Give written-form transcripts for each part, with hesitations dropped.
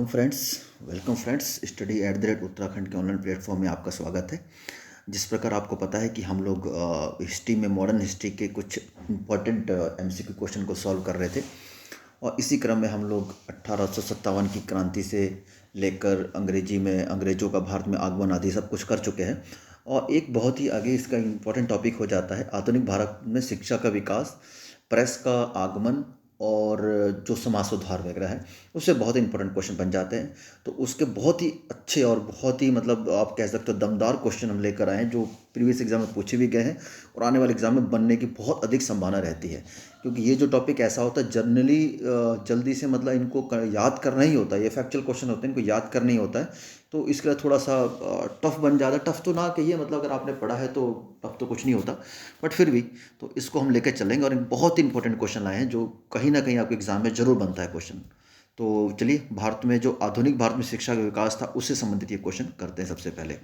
Friends, welcome friends. Study at the rate Uttarakhand के online platform में आपका स्वागत है। जिस प्रकार आपको पता है कि हम लोग हिस्ट्री में मॉडर्न हिस्ट्री के कुछ इम्पोर्टेंट एमसीक्यू क्वेश्चन को सॉल्व कर रहे थे, और इसी क्रम में हम लोग 1857 की क्रांति से लेकर अंग्रेजी में अंग्रेज़ों का भारत में आगमन आदि सब कुछ कर चुके हैं। और एक बहुत ही आगे इसका इम्पोर्टेंट टॉपिक हो जाता है आधुनिक भारत में शिक्षा का विकास, प्रेस का आगमन और जो समाज सुधार वगैरह है, उससे बहुत इंपॉर्टेंट क्वेश्चन बन जाते हैं। तो उसके बहुत ही अच्छे और बहुत ही मतलब आप कह सकते हो दमदार क्वेश्चन हम लेकर आए हैं, जो प्रीवियस एग्जाम में पूछे भी गए हैं और आने वाले एग्जाम में बनने की बहुत अधिक संभावना रहती है। क्योंकि ये जो टॉपिक ऐसा होता है जनरली जल्दी से मतलब इनको याद करना ही होता है, ये फैक्चुअल क्वेश्चन होते हैं, इनको याद करना ही होता है। तो इसके लिए थोड़ा सा टफ बन जाता है। टफ तो ना कहिए, मतलब अगर आपने पढ़ा है तो टफ तो कुछ नहीं होता, बट फिर भी तो इसको हम लेकर चलेंगे। और बहुत ही इंपॉर्टेंट क्वेश्चन लाए हैं जो कहीं ना कहीं आपके एग्जाम में जरूर बनता है क्वेश्चन। तो चलिए, भारत में जो आधुनिक भारत में शिक्षा का विकास था उससे संबंधित ये क्वेश्चन करते हैं सबसे पहले।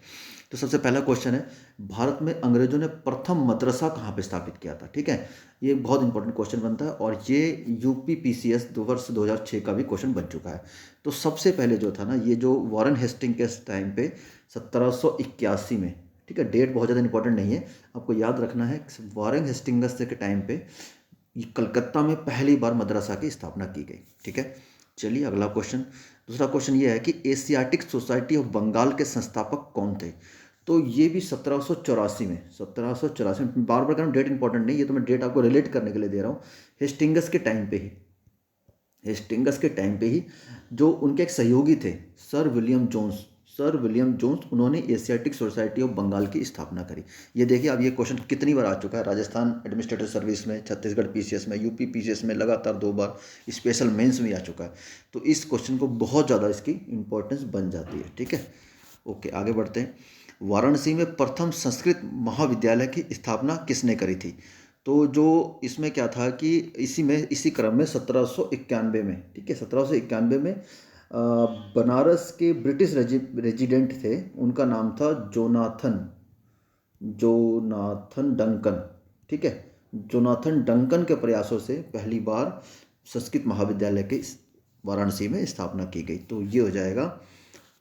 तो सबसे पहला क्वेश्चन है, भारत में अंग्रेजों ने प्रथम मदरसा कहाँ पे स्थापित किया था। ठीक है, ये बहुत इंपॉर्टेंट क्वेश्चन बनता है और ये यूपी पीसीएस वर्ष 2006 का भी क्वेश्चन बन चुका है। तो सबसे पहले जो था ना, ये जो वॉरेन हेस्टिंग के टाइम पे 1781 में, ठीक है, डेट बहुत ज़्यादा इंपॉर्टेंट नहीं है, आपको याद रखना है। वॉरेन हेस्टिंगस के टाइम पे ये कलकत्ता में पहली बार मदरसा की स्थापना की गई। ठीक है, चलिए अगला क्वेश्चन। दूसरा क्वेश्चन ये है कि एशियाटिक सोसाइटी ऑफ बंगाल के संस्थापक कौन थे। तो ये भी 1784 में, 1784 में, बार बार कह रहा हूँ डेट इंपॉर्टेंट नहीं, ये तो मैं डेट आपको रिलेट करने के लिए दे रहा हूँ। हेस्टिंगस के टाइम पे ही, हेस्टिंगस के टाइम पे ही जो उनके एक सहयोगी थे sir William Jones, sir William Jones, उन्होंने एशियाटिक सोसाइटी ऑफ बंगाल की स्थापना करी। ये देखिए, अब ये क्वेश्चन कितनी बार आ चुका है, राजस्थान एडमिनिस्ट्रेटिव सर्विस में, छत्तीसगढ़ पीसीएस में, यूपी पीसीएस में लगातार 2 बार, स्पेशल मेंस में आ चुका है। तो इस क्वेश्चन को बहुत ज़्यादा इसकी इंपॉर्टेंस बन जाती है। ठीक है, ओके, आगे बढ़ते हैं। वाराणसी में प्रथम संस्कृत महाविद्यालय की स्थापना किसने करी थी। तो जो इसमें क्या था कि इसी क्रम में 1791 में, ठीक है, 1791 में बनारस के ब्रिटिश रेजिडेंट थे, उनका नाम था जोनाथन, जोनाथन डंकन। ठीक है, जोनाथन डंकन के प्रयासों से पहली बार संस्कृत महाविद्यालय की वाराणसी में स्थापना की गई। तो ये हो जाएगा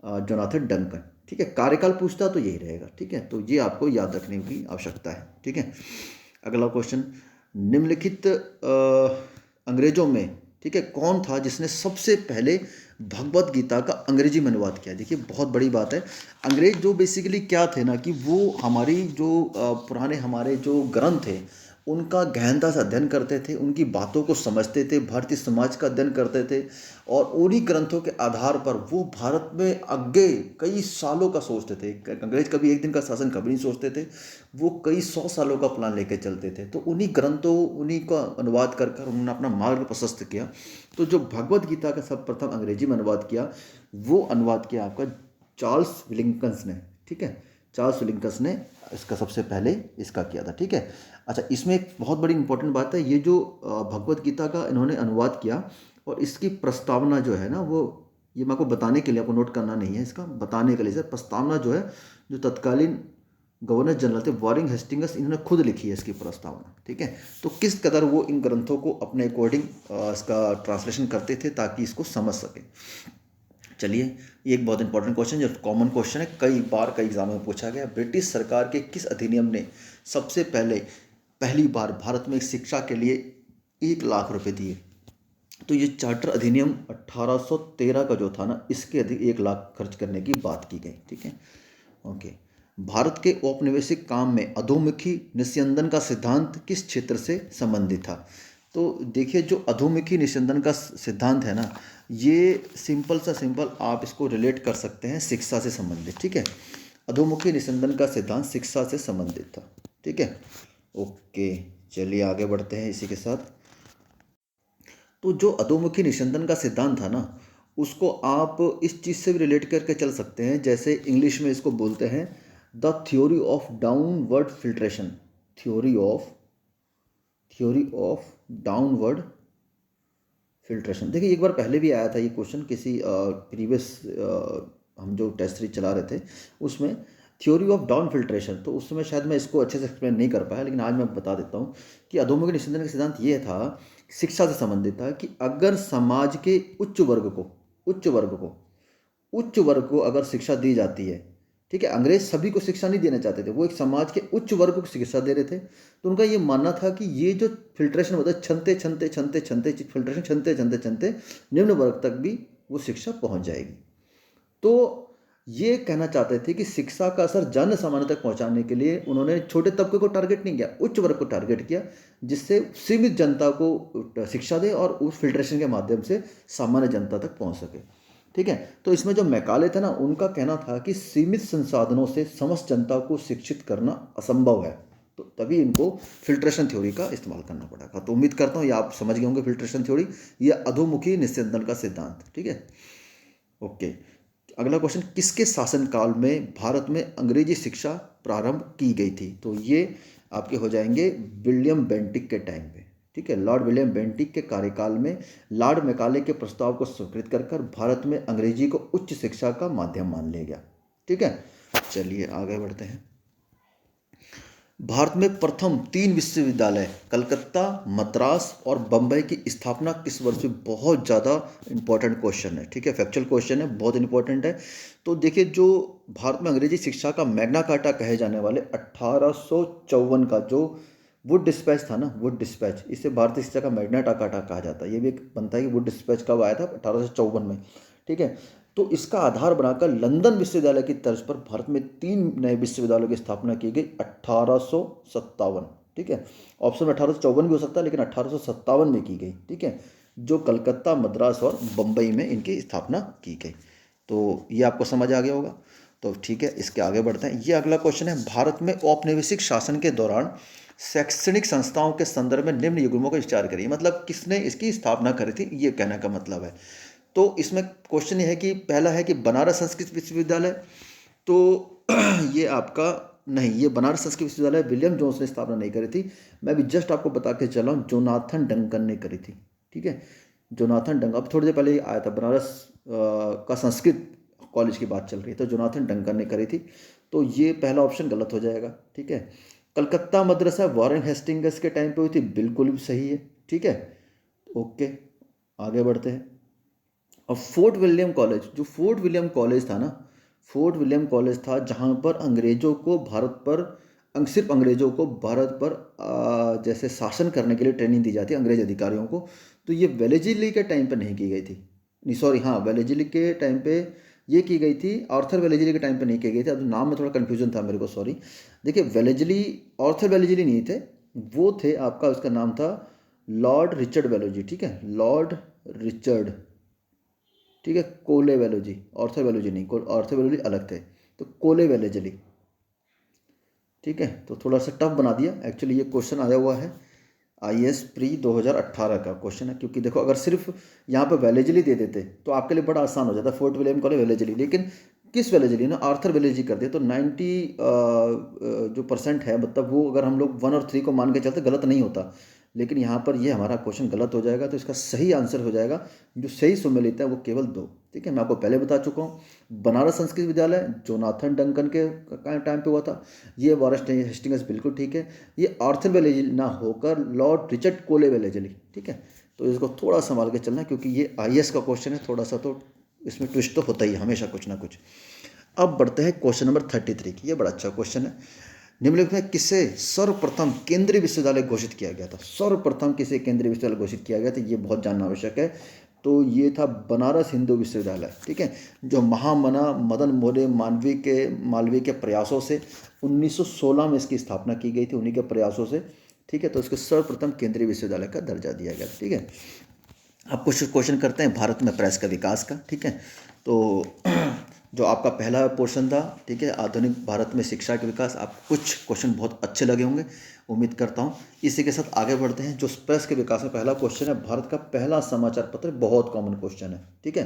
जोनाथन डंकन। ठीक है, कार्यकाल पूछता तो यही रहेगा। ठीक है, तो ये आपको याद रखने की आवश्यकता है। ठीक है, अगला क्वेश्चन, निम्नलिखित अंग्रेजों में, ठीक है, कौन था जिसने सबसे पहले भगवत गीता का अंग्रेजी में अनुवाद किया। देखिए, बहुत बड़ी बात है। अंग्रेज जो बेसिकली क्या थे ना, कि वो हमारी जो पुराने हमारे जो ग्रंथ थे उनका गहनता से अध्ययन करते थे, उनकी बातों को समझते थे, भारतीय समाज का अध्ययन करते थे, और उन्हीं ग्रंथों के आधार पर वो भारत में आगे कई सालों का सोचते थे। अंग्रेज कभी एक दिन का शासन कभी नहीं सोचते थे, वो कई 100 सालों का प्लान लेके चलते थे। तो उन्हीं ग्रंथों, उन्हीं का अनुवाद कर कर उन्होंने अपना मार्ग प्रशस्त किया। तो जो भगवत गीता का सब प्रथम अंग्रेजी में अनुवाद किया, वो अनुवाद किया आपका चार्ल्स विलिंगटन्स ने। ठीक है, चार्ल्स विलिंगटन्स ने इसका सबसे पहले इसका किया था। ठीक है, अच्छा, इसमें एक बहुत बड़ी इंपॉर्टेंट बात है, ये जो भगवत गीता का इन्होंने अनुवाद किया और इसकी प्रस्तावना जो है ना, वो ये मैं आपको बताने के लिए, आपको नोट करना नहीं है, इसका बताने के लिए सर, प्रस्तावना जो है, जो तत्कालीन गवर्नर जनरल थे वॉरेन हेस्टिंग्स, इन्होंने खुद लिखी है इसकी प्रस्तावना। ठीक है, तो किस कदर वो इन ग्रंथों को अपने अकॉर्डिंग इसका ट्रांसलेशन करते थे ताकि इसको समझ सके। चलिए, ये एक बहुत इंपॉर्टेंट क्वेश्चन, जो कॉमन क्वेश्चन है, कई बार कई एग्जाम में पूछा गया। ब्रिटिश सरकार के किस अधिनियम ने सबसे पहली बार भारत में शिक्षा के लिए 1 लाख रुपए दिए। तो ये चार्टर अधिनियम 1813 का जो था ना, इसके अधिक 1 लाख खर्च करने की बात की गई। ठीक है, ओके। भारत के औपनिवेशिक काम में अधोमुखी निस्यंदन का सिद्धांत किस क्षेत्र से संबंधित था। तो देखिए, जो अधोमुखी निस्यंदन का सिद्धांत है ना, ये सिंपल सा सिंपल आप इसको रिलेट कर सकते हैं शिक्षा से संबंधित। ठीक है, अधोमुखी निस्यंदन का सिद्धांत शिक्षा से संबंधित था। ठीक है, ओके, चलिए आगे बढ़ते हैं इसी के साथ। तो जो अधोमुखी निस्यंदन का सिद्धांत था ना, उसको आप इस चीज़ से भी रिलेट करके चल सकते हैं, जैसे इंग्लिश में इसको बोलते हैं the theory of downward filtration, theory of theory of downward filtration. देखिए, एक बार पहले भी आया था ये क्वेश्चन किसी प्रीवियस, हम जो टेस्ट सीरीज चला रहे थे उसमें, थ्योरी ऑफ डाउन फिल्ट्रेशन। तो उस समय शायद मैं इसको अच्छे से एक्सप्लेन नहीं कर पाया, लेकिन आज मैं बता देता हूँ कि अधोमुखी निस्यंदन का सिद्धांत ये था, शिक्षा से संबंधित था, कि अगर समाज के उच्च वर्ग को, उच्च वर्ग को अगर शिक्षा दी जाती है, ठीक है, अंग्रेज सभी को शिक्षा नहीं देना चाहते थे, वो एक समाज के उच्च वर्ग को शिक्षा दे रहे थे। तो उनका ये मानना था कि ये जो फिल्ट्रेशन होता है, फिल्ट्रेशन छनते निम्न वर्ग तक भी वो शिक्षा पहुंच जाएगी। तो ये कहना चाहते थे कि शिक्षा का असर जन सामान्य तक पहुंचाने के लिए उन्होंने छोटे तबके को टारगेट नहीं किया, उच्च वर्ग को टारगेट किया, जिससे सीमित जनता को शिक्षा दे और उस फिल्ट्रेशन के माध्यम से सामान्य जनता तक पहुंच सके। ठीक है, तो इसमें जो मैकाले थे ना, उनका कहना था कि सीमित संसाधनों से समस्त जनता को शिक्षित करना असंभव है, तो तभी इनको फिल्ट्रेशन थ्योरी का इस्तेमाल करना पड़ा। तो उम्मीद करता हूँ ये आप समझ गए होंगे फिल्ट्रेशन थ्योरी, ये अधोमुखी निस्यंदन का सिद्धांत। ठीक है, ओके। अगला क्वेश्चन, किसके शासनकाल में भारत में अंग्रेजी शिक्षा प्रारंभ की गई थी? तो ये आपके हो जाएंगे विलियम बेंटिक के टाइम पे। ठीक है, लॉर्ड विलियम बेंटिक के कार्यकाल में लॉर्ड मैकाले के प्रस्ताव को स्वीकृत कर भारत में अंग्रेजी को उच्च शिक्षा का माध्यम मान लिया गया। ठीक है, चलिए आगे बढ़ते हैं। भारत में प्रथम 3 विश्वविद्यालय कलकत्ता, मद्रास और बम्बई की स्थापना किस वर्ष में? बहुत ज़्यादा इंपॉर्टेंट क्वेश्चन है। ठीक है, फैक्चुअल क्वेश्चन है, बहुत इंपॉर्टेंट है। तो देखिए, जो भारत में अंग्रेजी शिक्षा का मैग्ना कार्टा कहे जाने वाले 1854 का जो वुड डिस्पैच था ना, वुड डिस्पैच, इसे भारतीय शिक्षा का मैग्ना कार्टा कहा जाता है। ये भी एक बनता है कि वुड डिस्पैच कब आया था? 1854 में। ठीक है, तो इसका आधार बनाकर लंदन विश्वविद्यालय की तर्ज पर भारत में 3 नए विश्वविद्यालयों की स्थापना की गई 1857। ठीक है, ऑप्शन में 1854 भी हो सकता है, लेकिन 1857 में की गई। ठीक है, जो कलकत्ता, मद्रास और बम्बई में इनकी स्थापना की गई। तो ये आपको समझ आ गया होगा। तो ठीक है, इसके आगे बढ़ते हैं। ये अगला क्वेश्चन है, भारत में औपनिवेशिक शासन के दौरान शैक्षणिक संस्थाओं के संदर्भ में निम्न युग्मों का विचार करिए। मतलब किसने इसकी स्थापना करी थी, ये कहने का मतलब है। तो इसमें क्वेश्चन ये है कि पहला है कि बनारस संस्कृत विश्वविद्यालय, तो ये आपका नहीं, ये बनारस संस्कृत विश्वविद्यालय विलियम जोन्स ने स्थापना नहीं करी थी। मैं भी जस्ट आपको बता के चला हूँ, जोनाथन डंकन ने करी थी। ठीक है, जोनाथन डंकन, अब थोड़ी देर पहले आया था, बनारस का संस्कृत कॉलेज की बात चल रही है, तो जोनाथन डंकन ने करी थी। तो ये पहला ऑप्शन गलत हो जाएगा। ठीक है, कलकत्ता मद्रासा वॉरेन हेस्टिंग्स के टाइम पे हुई थी, बिल्कुल भी सही है। ठीक है, ओके, आगे बढ़ते हैं। अब फोर्ट विलियम कॉलेज, जो फोर्ट विलियम कॉलेज था ना, फोर्ट विलियम कॉलेज था जहाँ पर अंग्रेजों को भारत पर, सिर्फ अंग्रेजों को भारत पर जैसे शासन करने के लिए ट्रेनिंग दी जाती है अंग्रेज अधिकारियों को। तो ये वेलेजिली के टाइम पे नहीं की गई थी, नहीं सॉरी, हाँ वेलेजिली के टाइम पे ये की गई थी, आर्थर वेलेजिली के टाइम पे नहीं की गई थी। अब नाम में थोड़ा कन्फ्यूजन था मेरे को, सॉरी। देखिए, वेलेजिली, आर्थर वेलेजिली नहीं थे, वो थे आपका, उसका नाम था लॉर्ड रिचर्ड वेलोजी। ठीक है, लॉर्ड रिचर्ड, ठीक है, कोले वेलोजी, ऑर्थर वेलोजी नहीं, ऑर्थर वेलोजी अलग थे, तो कोले वेलेजली। ठीक है, तो थोड़ा सा टफ बना दिया एक्चुअली, ये क्वेश्चन आया हुआ है आईएएस प्री 2018 का क्वेश्चन है। क्योंकि देखो, अगर सिर्फ यहाँ पे वेलेजली दे देते तो आपके लिए बड़ा आसान हो जाता, फोर्ट विलियम कॉलेज वेलेजली, लेकिन किस वेलेजली ना, आर्थर वेलेजली कर दिया, तो 90 जो परसेंट है, मतलब वो अगर हम लोग 1 और 3 को मान के चलते गलत नहीं होता, लेकिन यहाँ पर ये हमारा क्वेश्चन गलत हो जाएगा। तो इसका सही आंसर हो जाएगा, जो सही सुमेलित है वो केवल 2। ठीक है, मैं आपको पहले बता चुका हूँ, बनारस संस्कृत विद्यालय जोनाथन डंकन के टाइम पे हुआ था, ये वॉरेन हेस्टिंग्स, बिल्कुल ठीक है। ये आर्थर वेलेजली ना होकर लॉर्ड रिचर्ड कोले वेलेजली। ठीक है, तो इसको थोड़ा संभाल के चलना, क्योंकि ये आईएएस का क्वेश्चन है, थोड़ा सा तो इसमें ट्विस्ट तो होता ही है हमेशा कुछ ना कुछ। अब बढ़ते हैं क्वेश्चन नंबर 33 की, ये बड़ा अच्छा क्वेश्चन है। निम्नलिखित में किसे सर्वप्रथम केंद्रीय विश्वविद्यालय घोषित किया गया था? सर्वप्रथम किसे केंद्रीय विश्वविद्यालय घोषित किया गया था, ये बहुत जानना आवश्यक है। तो ये था बनारस हिंदू विश्वविद्यालय। ठीक है, जो महामना मदन मोहन मालवीय के प्रयासों से 1916 में इसकी स्थापना की गई थी, उन्हीं के प्रयासों से। ठीक है, तो इसको सर्वप्रथम केंद्रीय विश्वविद्यालय का दर्जा दिया गया। ठीक है, अब कुछ क्वेश्चन करते हैं भारत में प्रेस का विकास का। ठीक है, तो जो आपका पहला पोर्शन था, ठीक है, आधुनिक भारत में शिक्षा के विकास, आप कुछ क्वेश्चन बहुत अच्छे लगे होंगे, उम्मीद करता हूँ। इसी के साथ आगे बढ़ते हैं। जो प्रेस के विकास में पहला क्वेश्चन है, भारत का पहला समाचार पत्र, बहुत कॉमन क्वेश्चन है। ठीक है,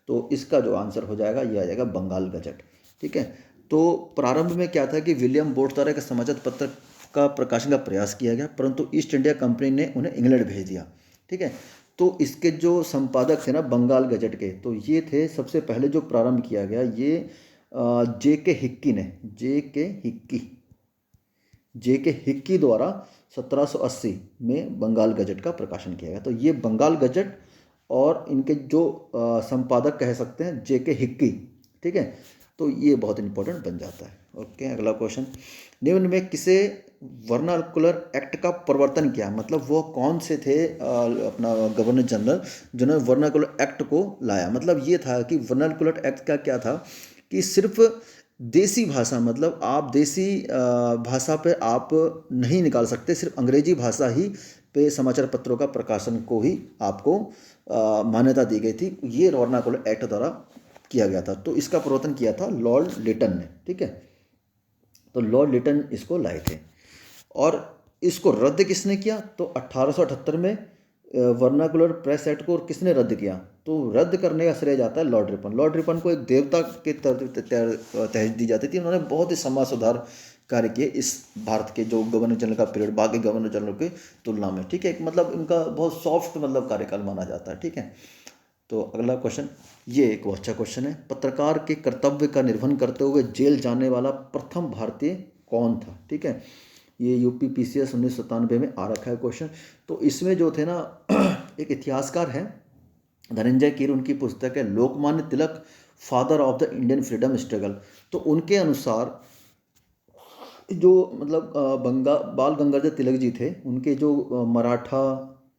तो इसका जो आंसर हो जाएगा, ये आ जाएगा बंगाल गजट। ठीक है, तो प्रारंभ में क्या था कि विलियम बोर्ड द्वारा एक समाचार पत्र का प्रकाशन का प्रयास किया गया, परंतु ईस्ट इंडिया कंपनी ने उन्हें इंग्लैंड भेज दिया। ठीक है, तो इसके जो संपादक थे ना बंगाल गजट के, तो ये थे सबसे पहले जो प्रारंभ किया गया, ये जे के हिक्की द्वारा 1780 में बंगाल गजट का प्रकाशन किया गया। तो ये बंगाल गजट और इनके जो संपादक कह सकते हैं J.K. हिक्की, ठीक है। तो ये बहुत इंपॉर्टेंट बन जाता है। ओके, अगला क्वेश्चन, निम्न में किसे वर्नाकुलर एक्ट का प्रवर्तन किया, मतलब वो कौन से थे अपना गवर्नर जनरल जिन्होंने वर्नाकुलर एक्ट को लाया। मतलब ये था कि वर्नाकुलर एक्ट का क्या था कि सिर्फ देसी भाषा, मतलब आप देसी भाषा पे आप नहीं निकाल सकते, सिर्फ अंग्रेजी भाषा ही पे समाचार पत्रों का प्रकाशन को ही आपको मान्यता दी गई थी। ये वर्नाकुलर एक्ट द्वारा किया गया था। तो इसका प्रवर्तन किया था लॉर्ड लिटन ने, ठीक है। तो लॉर्ड लिटन इसको लाए थे। और इसको रद्द किसने किया, तो 1878 में वर्नाकुलर प्रेस एक्ट को किसने रद्द किया, तो रद्द करने का श्रेय जाता है लॉर्ड रिपन। लॉर्ड रिपन को एक देवता के तहत दी जाती थी। उन्होंने बहुत ही समाज सुधार कार्य किए इस भारत के जो गवर्नर जनरल का पीरियड बाकी गवर्नर जनरल की तुलना में, ठीक है। मतलब इनका बहुत सॉफ्ट मतलब कार्यकाल माना जाता है, ठीक है। तो अगला क्वेश्चन, ये एक बहुत अच्छा क्वेश्चन है, पत्रकार के कर्तव्य का निर्वहन करते हुए जेल जाने वाला प्रथम भारतीय कौन था, ठीक है। ये UPPCS 1997 में आ रखा है क्वेश्चन। तो इसमें जो थे ना एक इतिहासकार हैं धनंजय कीर, उनकी पुस्तक है Lokmanya Tilak father of the Indian freedom struggle. तो उनके अनुसार जो मतलब बाल गंगाधर तिलक जी थे, उनके जो मराठा,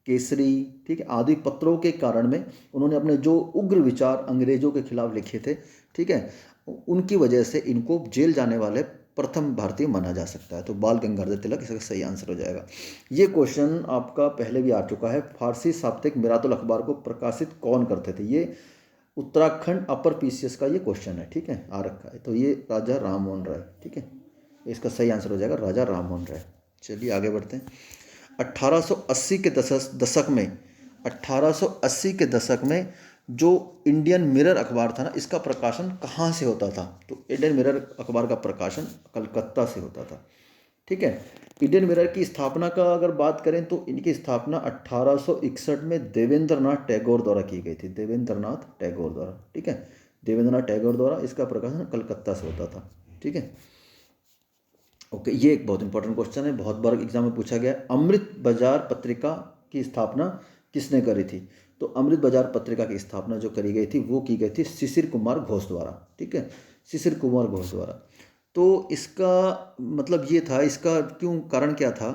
केसरी, ठीक है, आदि पत्रों के कारण में उन्होंने अपने जो उग्र विचार अंग्रेजों के खिलाफ लिखे थे, ठीक है, उनकी वजह से इनको जेल जाने वाले प्रथम भारतीय माना जा सकता है। तो बाल गंगाधर तिलक इसका सही आंसर हो जाएगा। ये क्वेश्चन आपका पहले भी आ चुका है। फारसी साप्ताहिक मिरातुल अखबार को प्रकाशित कौन करते थे, ये उत्तराखंड अपर PCS का ये क्वेश्चन है, ठीक है, आ रखा है। तो ये राजा राम मोहन राय, ठीक है, इसका सही आंसर हो जाएगा राजा राम मोहन राय। चलिए आगे बढ़ते हैं। 1880 के दशक में 1880 के दशक में जो इंडियन मिरर अखबार था ना, इसका प्रकाशन कहाँ से होता था, तो इंडियन मिरर अखबार का प्रकाशन कलकत्ता से होता था, ठीक है। इंडियन मिरर की स्थापना का अगर बात करें तो इनकी स्थापना 1861 में देवेंद्र नाथ टैगोर द्वारा की गई थी, देवेंद्र नाथ टैगोर द्वारा, ठीक है, देवेंद्र नाथ टैगोर द्वारा इसका प्रकाशन कलकत्ता से होता था, ठीक है। ओके, ये एक बहुत इंपॉर्टेंट क्वेश्चन है, बहुत बार एग्जाम में पूछा गया है। अमृत बाजार पत्रिका की स्थापना किसने करी थी, तो अमृत बाजार पत्रिका की स्थापना जो करी गई थी वो की गई थी शिशिर कुमार घोष द्वारा, ठीक है, शिशिर कुमार घोष द्वारा। तो इसका मतलब ये था, इसका क्यों कारण क्या था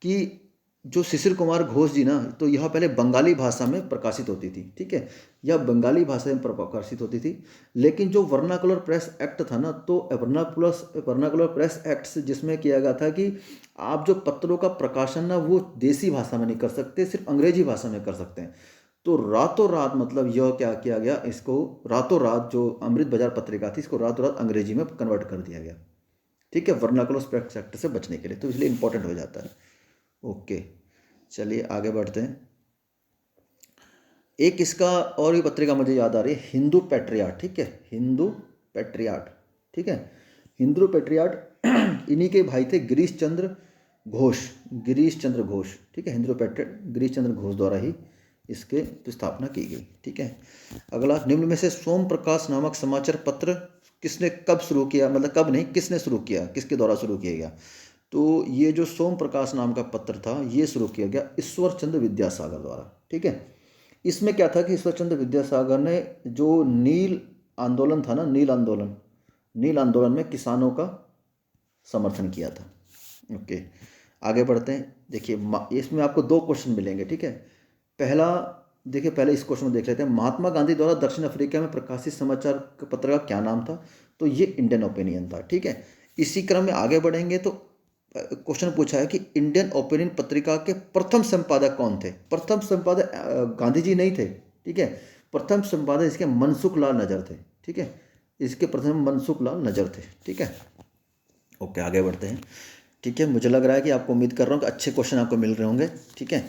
कि जो शिशिर कुमार घोष जी ना, तो यह पहले बंगाली भाषा में प्रकाशित होती थी, ठीक है, यह बंगाली भाषा में प्रकाशित होती थी। लेकिन जो वर्नाकुलर प्रेस एक्ट था ना, तो वर्नाकुलर प्रेस एक्ट से जिसमें किया गया था कि आप जो पत्रों का प्रकाशन ना वो देसी भाषा में नहीं कर सकते, सिर्फ अंग्रेजी भाषा में कर सकते हैं। तो रातों रात मतलब यह क्या किया गया, इसको रातों रात जो अमृत बाजार पत्रिका थी इसको रातों रात अंग्रेजी में कन्वर्ट कर दिया गया, ठीक है, वर्नाकुलर प्रेस एक्ट से बचने के लिए। तो इसलिए इंपॉर्टेंट हो जाता है। ओके, चलिए आगे बढ़ते हैं। एक इसका और भी पत्रिका मुझे याद आ रही है, हिंदू पैट्रियाट, ठीक है, हिंदू पैट्रियाट, ठीक है, हिंदू पैट्रियाट इन्हीं के भाई थे गिरीश चंद्र घोष, गिरीश चंद्र घोष, ठीक है, हिंदू पैट्रियाट गिरीश चंद्र घोष द्वारा ही इसके स्थापना की गई, ठीक है। अगला, निम्न में से सोम प्रकाश नामक समाचार पत्र किसने कब शुरू किया, मतलब कब नहीं, किसने शुरू किया, किसके द्वारा शुरू किया गया, तो ये जो सोम प्रकाश नाम का पत्र था ये शुरू किया गया ईश्वर चंद्र विद्यासागर द्वारा, ठीक है। इसमें क्या था कि ईश्वर चंद्र विद्यासागर ने जो नील आंदोलन था ना, नील आंदोलन में किसानों का समर्थन किया था। ओके, आगे बढ़ते हैं। देखिए इसमें आपको 2 क्वेश्चन मिलेंगे, ठीक है। पहला देखिए, पहले इस क्वेश्चन में देख लेते हैं, महात्मा गांधी द्वारा दक्षिण अफ्रीका में प्रकाशित समाचार पत्र का क्या नाम था, तो ये इंडियन ओपिनियन था, ठीक है। इसी क्रम में आगे बढ़ेंगे तो क्वेश्चन पूछा है कि इंडियन ओपिनियन पत्रिका के प्रथम संपादक कौन थे। प्रथम संपादक गांधी जी नहीं थे, ठीक है, प्रथम संपादक इसके मनसुख लाल नजर थे, ठीक है, इसके प्रथम मनसुख लाल नजर थे, ठीक है। ओके, आगे बढ़ते हैं, ठीक है। मुझे लग रहा है कि आपको, उम्मीद कर रहा हूँ कि अच्छे क्वेश्चन आपको मिल रहे होंगे, ठीक है।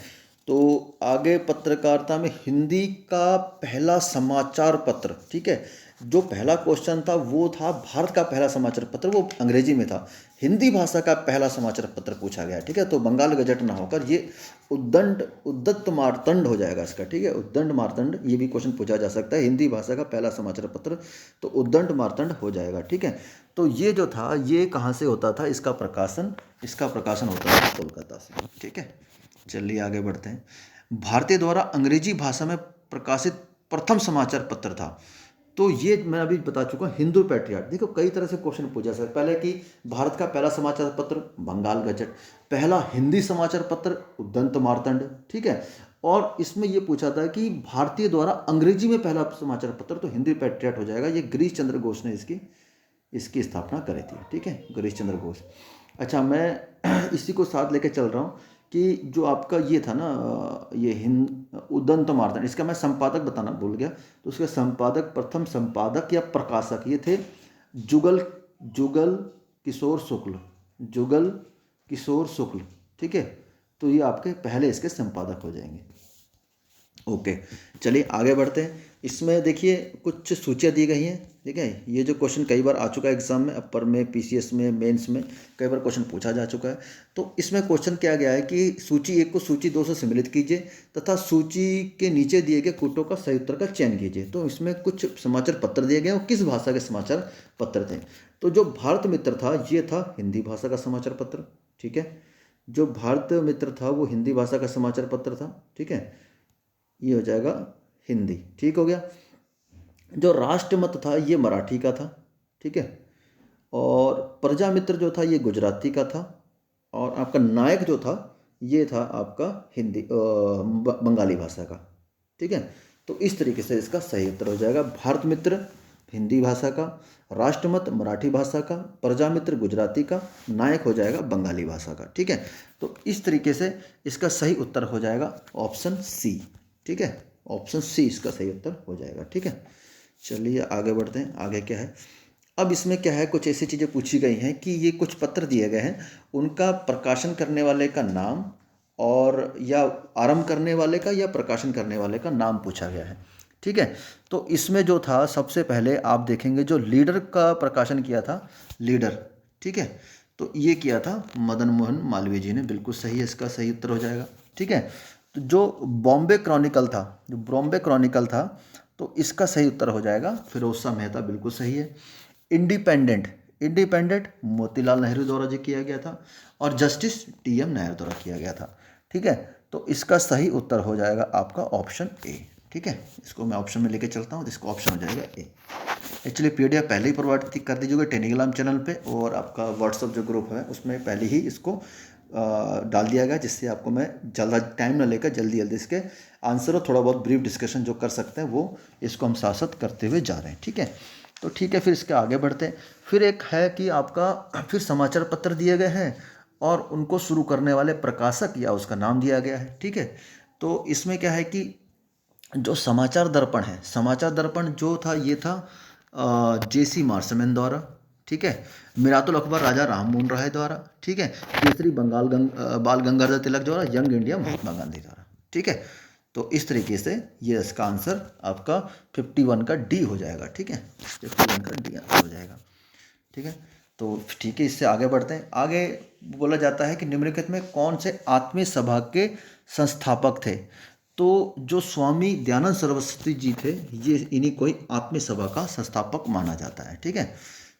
तो आगे पत्रकारिता में हिंदी का पहला समाचार पत्र, ठीक है, जो पहला क्वेश्चन था वो था भारत का पहला समाचार पत्र, वो अंग्रेजी में था। हिंदी भाषा का पहला समाचार पत्र पूछा गया, ठीक है। तो बंगाल गजट ना होकर ये उद्दत मार्तंड हो जाएगा इसका, ठीक है, उद्दंड मार्तंड, ये भी क्वेश्चन पूछा जा सकता है। हिंदी भाषा का पहला समाचार पत्र तो उद्दंड मार्तंड हो जाएगा, ठीक है। तो ये जो था ये कहाँ से होता था, इसका प्रकाशन होता था कोलकाता से, ठीक है। चलिए आगे बढ़ते हैं। भारतीय द्वारा अंग्रेजी भाषा में प्रकाशित प्रथम समाचार पत्र था, तो ये मैं अभी बता चुका हूँ, हिंदू पैट्रियट। देखो कई तरह से क्वेश्चन पूछा सकता है। पहले कि भारत का पहला समाचार पत्र बंगाल गजट, पहला हिंदी समाचार पत्र उद्दंत मार्तंड, ठीक है। और इसमें ये पूछा था कि भारतीय द्वारा अंग्रेजी में पहला समाचार पत्र, तो हिंदी पैट्रियट हो जाएगा। ये गिरीश चंद्र घोष ने इसकी स्थापना करी थी, ठीक है, गिरीश चंद्र घोष। अच्छा, मैं इसी को साथ लेके चल रहा हूँ कि जो आपका ये था ना, ये उद्दंत मार्तंड, इसका मैं संपादक बताना भूल गया। तो उसके संपादक, प्रथम संपादक या प्रकाशक ये थे जुगल जुगल किशोर शुक्ल, जुगल किशोर शुक्ल, ठीक है। तो ये आपके पहले इसके संपादक हो जाएंगे। ओके, चलिए आगे बढ़ते हैं। इसमें देखिए कुछ सूचियाँ दी गई हैं, ठीक है। ये जो क्वेश्चन कई बार आ चुका है एग्जाम में, अपर में, पीसीएस में, मेंस में कई बार क्वेश्चन पूछा जा चुका है। तो इसमें क्वेश्चन क्या गया है कि सूची 1 को सूची 2 से सम्मिलित कीजिए तथा सूची के नीचे दिए गए कूटों का सही उत्तर का चयन कीजिए। तो इसमें कुछ समाचार पत्र दिए गए और किस भाषा के समाचार पत्र थे। तो जो भारत मित्र था ये था हिंदी भाषा का समाचार पत्र, ठीक है। जो भारत मित्र था वो हिंदी भाषा का समाचार पत्र था, ठीक है। ये हो जाएगा हिंदी, ठीक हो गया। जो राष्ट्रमत था ये मराठी का था, ठीक है। और प्रजा मित्र जो था ये गुजराती का था। और आपका नायक जो था ये था आपका हिंदी बंगाली भाषा का, ठीक है। तो इस तरीके से इसका सही उत्तर हो जाएगा भारत मित्र हिंदी भाषा का, राष्ट्रमत मराठी भाषा का, प्रजा मित्र गुजराती का, नायक हो जाएगा बंगाली भाषा का, ठीक है। तो इस तरीके से इसका सही उत्तर हो जाएगा ऑप्शन सी, ठीक है। ऑप्शन सी इसका सही उत्तर हो जाएगा, ठीक है। चलिए आगे बढ़ते हैं। आगे क्या है, अब इसमें क्या है, कुछ ऐसी चीज़ें पूछी गई हैं कि ये कुछ पत्र दिए गए हैं, उनका प्रकाशन करने वाले का नाम और या आरंभ करने वाले का या प्रकाशन करने वाले का नाम पूछा गया है, ठीक है। तो इसमें जो था सबसे पहले आप देखेंगे जो लीडर का प्रकाशन किया था, लीडर, ठीक है। तो ये किया था मदन मोहन मालवीय जी ने, बिल्कुल सही है, इसका सही उत्तर हो जाएगा, ठीक है। तो जो बॉम्बे क्रॉनिकल था, जो बॉम्बे क्रॉनिकल था, तो इसका सही उत्तर हो जाएगा फिरोज शाह मेहता, बिल्कुल सही है। इंडिपेंडेंट, इंडिपेंडेंट मोतीलाल नेहरू द्वारा जो किया गया था और जस्टिस टीएम नायर द्वारा किया गया था, ठीक है। तो इसका सही उत्तर हो जाएगा आपका ऑप्शन ए, ठीक है। इसको मैं ऑप्शन में लेके चलता हूँ, तो इसका ऑप्शन हो जाएगा ए। एक्चुअली पीडीएफ पहले ही प्रोवाइड कर दीजिएगा टेलीग्राम चैनल पे, और आपका व्हाट्सअप जो ग्रुप है उसमें पहले ही इसको डाल दिया गया, जिससे आपको मैं ज़्यादा टाइम ना लेकर जल्दी जल्दी इसके आंसर और थोड़ा बहुत ब्रीफ डिस्कशन जो कर सकते हैं वो इसको हम साथ साथ करते हुए जा रहे हैं, ठीक है। तो ठीक है, फिर इसके आगे बढ़ते हैं। फिर एक है कि आपका फिर समाचार पत्र दिए गए हैं और उनको शुरू करने वाले प्रकाशक या उसका नाम दिया गया है, ठीक है। तो इसमें क्या है कि जो समाचार दर्पण है, समाचार दर्पण जो था ये था जेसी मार्समैन द्वारा, ठीक है। मिरातुल अखबार राजा राम मोहन राय द्वारा, ठीक है। केसरी बाल गंगाधर तिलक द्वारा, यंग इंडिया महात्मा गांधी द्वारा, ठीक है। तो इस तरीके से ये इसका आंसर आपका 51 का डी हो जाएगा, ठीक है। 51 का डी हो जाएगा, ठीक है। तो ठीक है, इससे आगे बढ़ते हैं। आगे बोला जाता है कि निम्नलिखित में कौन से आत्मीय सभा के संस्थापक थे। तो जो स्वामी दयानंद सरस्वती जी थे, ये इन्हीं को ही आत्मीय सभा का संस्थापक माना जाता है, ठीक है।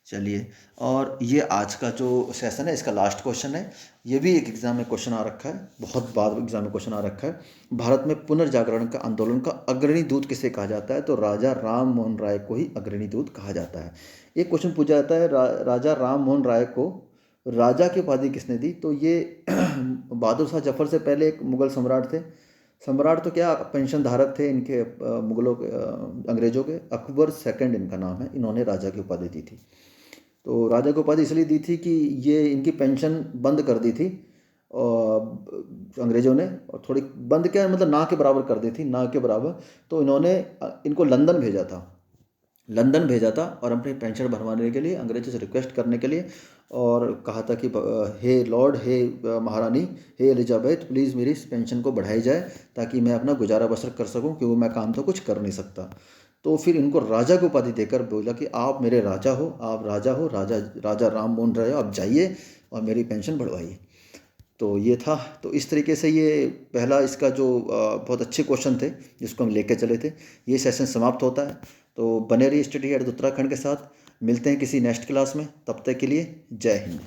चलिए, और ये आज का जो सेशन है इसका लास्ट क्वेश्चन है। ये भी एक एग्जाम में क्वेश्चन आ रखा है, बहुत बार एग्जाम में क्वेश्चन आ रखा है। भारत में पुनर्जागरण का आंदोलन का अग्रणी दूत किसे कहा जाता है। तो राजा राम मोहन राय को ही अग्रणी दूत कहा जाता है। एक क्वेश्चन पूछा जाता है, राजा राम मोहन राय को राजा की उपाधि किसने दी। तो ये बहादुर शाह जफर से पहले एक मुगल सम्राट थे। सम्राट तो क्या, पेंशन धारक थे इनके मुगलों के, अंग्रेजों के। अकबर सेकंड इनका नाम है, इन्होंने राजा की उपाधि दी थी। तो राजा की उपाधि इसलिए दी थी कि ये इनकी पेंशन बंद कर दी थी अंग्रेज़ों ने, और थोड़ी बंद क्या मतलब ना के बराबर कर दी थी, ना के बराबर। तो इन्होंने इनको लंदन भेजा था, लंदन भेजा था और अपनी पेंशन भरवाने के लिए अंग्रेज़ों से रिक्वेस्ट करने के लिए, और कहा था कि हे लॉर्ड, हे महारानी, हे एलिजाबेथ, प्लीज़ मेरी इस पेंशन को बढ़ाई जाए ताकि मैं अपना गुजारा बसर कर सकूं, क्योंकि मैं काम तो कुछ कर नहीं सकता। तो फिर इनको राजा की उपाधि देकर बोला कि आप मेरे राजा हो, आप राजा हो, राजा राम मोहन राय हो, आप जाइए और मेरी पेंशन बढ़वाइए। तो ये था। तो इस तरीके से ये पहला इसका जो बहुत अच्छे क्वेश्चन थे जिसको हम लेके चले थे, ये सेशन समाप्त होता है। तो बने रहिए स्टडी एट उत्तराखंड के साथ। मिलते हैं किसी नेक्स्ट क्लास में, तब तक के लिए जय हिंद।